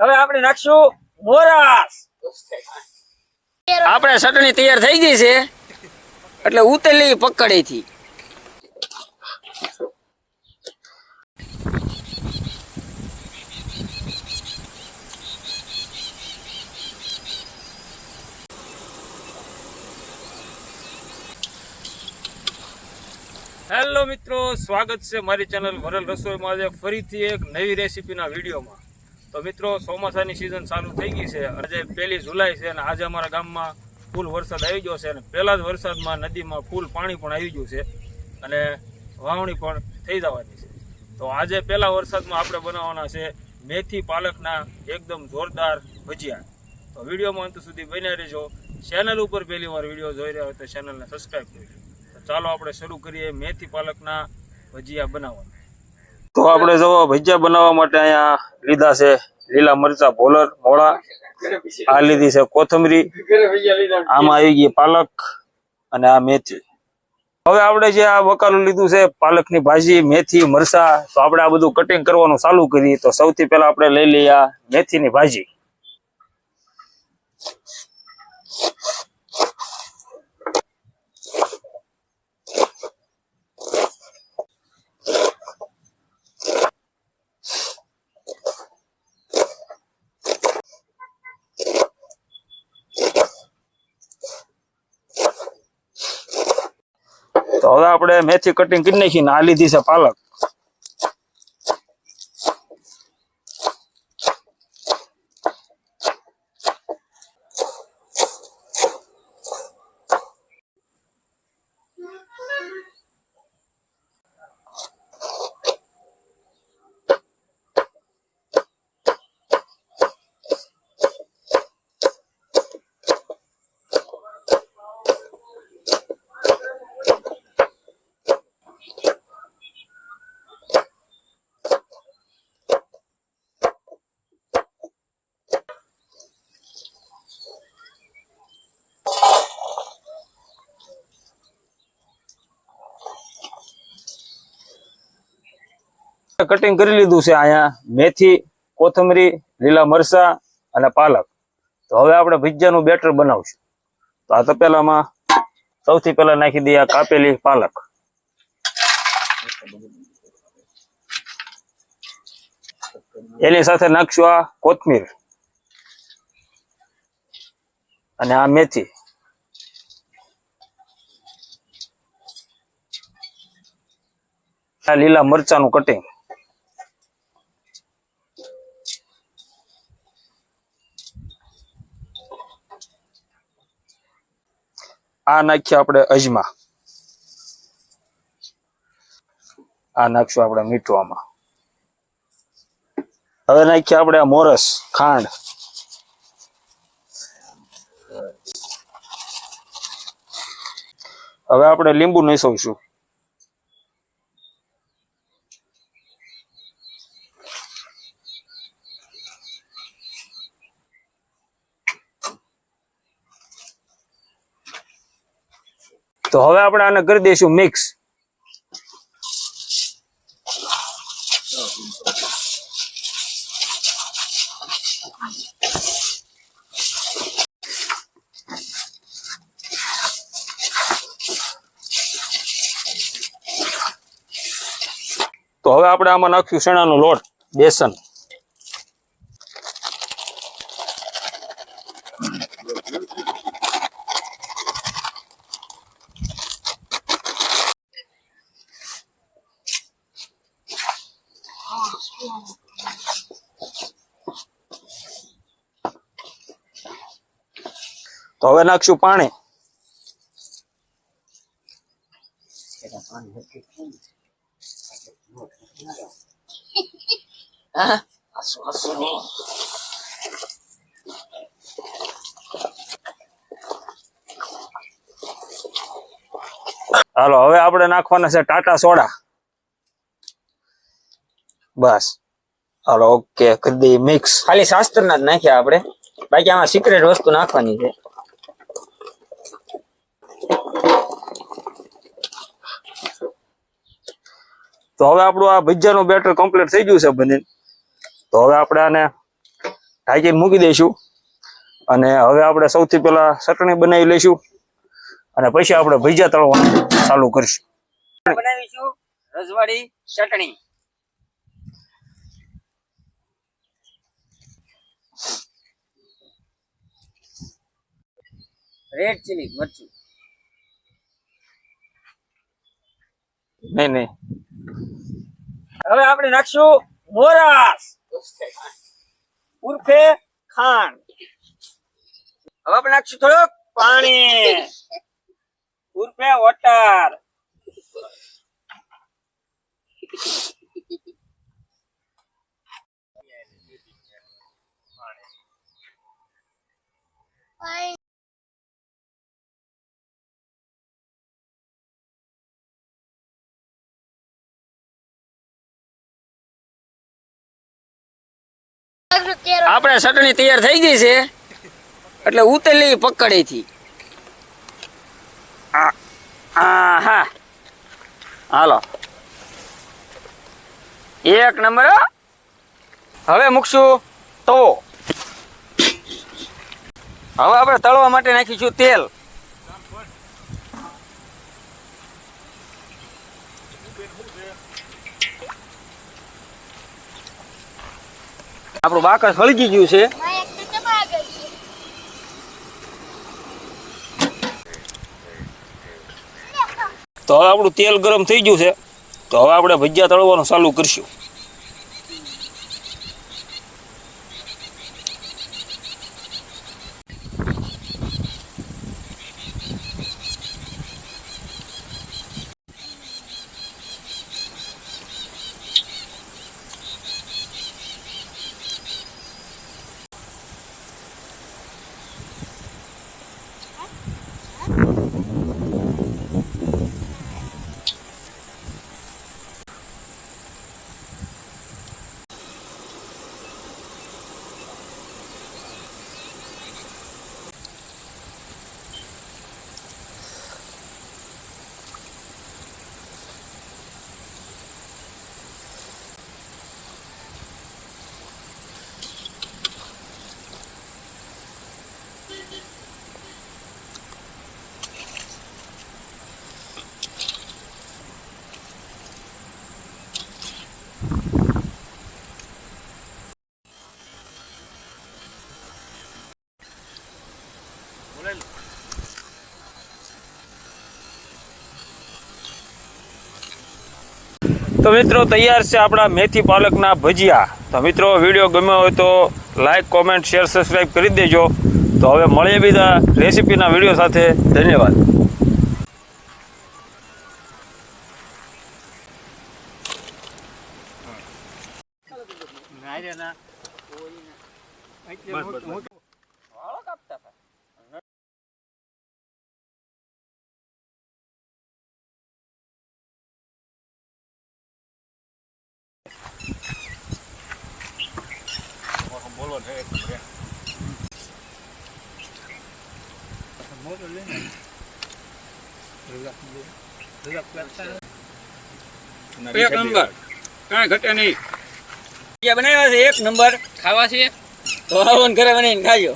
હવે આપણે નાખશું મોરાસ. આપણે ચટણી તૈયાર થઈ ગઈ છે એટલે ઉતેલી પકડી થી. હેલો મિત્રો, સ્વાગત છે મારી ચેનલ વરલ રસોઈમાં. આજે ફરીથી એક નવી રેસીપીના વિડીયોમાં. તો મિત્રો, ચોમાસાની સિઝન ચાલુ થઈ ગઈ છે. આજે 1 જુલાઈ છે અને આજે અમારા ગામમાં ફૂલ વરસાદ આવી ગયો છે અને પહેલા જ વરસાદમાં નદીમાં ફૂલ પાણી પણ આવી ગયું છે અને વાવણી પણ થઈ જવાની છે. તો આજે પહેલા વરસાદમાં આપણે બનાવવાના છે મેથી પાલકના એકદમ જોરદાર ભજીયા. તો વિડીયોમાં અંત સુધી બન્યા રહેજો. ચેનલ ઉપર પહેલી વાર વિડીયો જોઈ રહ્યા હોય તો ચેનલને સબસ્ક્રાઈબ કરજો. ચાલો આપણે શરૂ કરીએ મેથી પાલકના ભજીયા બનાવવાનું. તો આપણે જો ભજીયા બનાવવા માટે અહીંયા લીધા છે લીલા મરચા ભોલર મોળા, આ લીધી છે કોથમરી, આમાં આવી ગઈ પાલક અને આ મેથી. હવે આપણે જે આ વકાલું લીધું છે પાલકની ભાજી, મેથી, મરચા, તો આપણે આ બધું કટિંગ કરવાનું ચાલુ કરીએ. તો સૌથી પહેલા આપણે લઈ લઈએ આ મેથીની ભાજી. તો હવે આપણે મેથી કટિંગ કરી નાખીને આ લીધી છે પાલક. કટિંગ કરી લીધું છે અહીંયા મેથી, કોથમરી, લીલા મરચા અને પાલક. તો હવે આપણે ભજીયાનું બેટર બનાવશું. તો આ તપેલામાં સૌથી પહેલા નાખી દઈએ કાપેલી પાલક. એની સાથે નાખશું આ કોથમીર અને આ મેથી. આ લીલા મરચાનું કટિંગ. આ નાખીએ આપણે અજમા. આ નાખશું આપણે મીઠું આમાં. હવે નાખીએ આપણે આ મોરસ, ખાંડ. હવે આપણે લીંબુ નાખીશું. તો હવે આપણે આને કરી દઈશું મિક્સ. તો હવે આપણે આમાં નાખ્યું ચણાનો લોટ, બેસન. તો હવે નાખશું પાણી. હાલો હવે આપણે નાખવાના છે ટાટા સોડા. બસ હાલો ઓકે કરી દઈએ મિક્સ. ખાલી શાસ્ત્રના જ નાખ્યા આપણે, બાકી આમાં સિક્રેટ વસ્તુ નાખવાની છે. તો હવે આપણું આ ભજીયાનું બેટર કમ્પ્લીટ થઈ ગયું છે બનીને. તો હવે આપણે આને ઢાંકીને મૂકી દઈશું અને હવે આપણે સૌથી પહેલા ચટણી બનાવી લઈશું અને પછી આપણે ભજીયા તળવાનું ચાલુ કરીશું. બનાવીશું રજવાડી ચટણી. રેડ ચીલી મરચું. નહીં હવે આપણે નાખશું મોરાસ ઉર્ફે ખાંડ. હવે આપણે નાખશું થોડુંક પાણી ઉર્ફે વોટર. આપણે ચટણી તૈયાર થઈ ગઈ છે એટલે ઉતેલી પકડી થી. હા હાલો એક નંબર. હવે મૂકશું તવો. હવે આપણે તળવા માટે નાખીશું તેલ. આપણું બાકસ હળગી ગયું છે. તો હવે આપણું તેલ ગરમ થઈ ગયું છે તો હવે આપણે ભજીયા તળવાનું ચાલુ કરીશું. તો મિત્રો તૈયાર છે આપણા મેથી પાલકના ભજીયા. તો મિત્રો વિડીયો ગમ્યો હોય તો લાઈક કોમેન્ટ શેર સબસ્ક્રાઈબ કરી દેજો. તો હવે મળીએ બીજા રેસીપીના વિડીયો સાથે. ધન્યવાદ. એક નંબર કાંઈ ઘટે નહીં. બનાવ્યા છે એક નંબર. ખાવા છે તો આવો ઘરે બનાવીને ખાજો.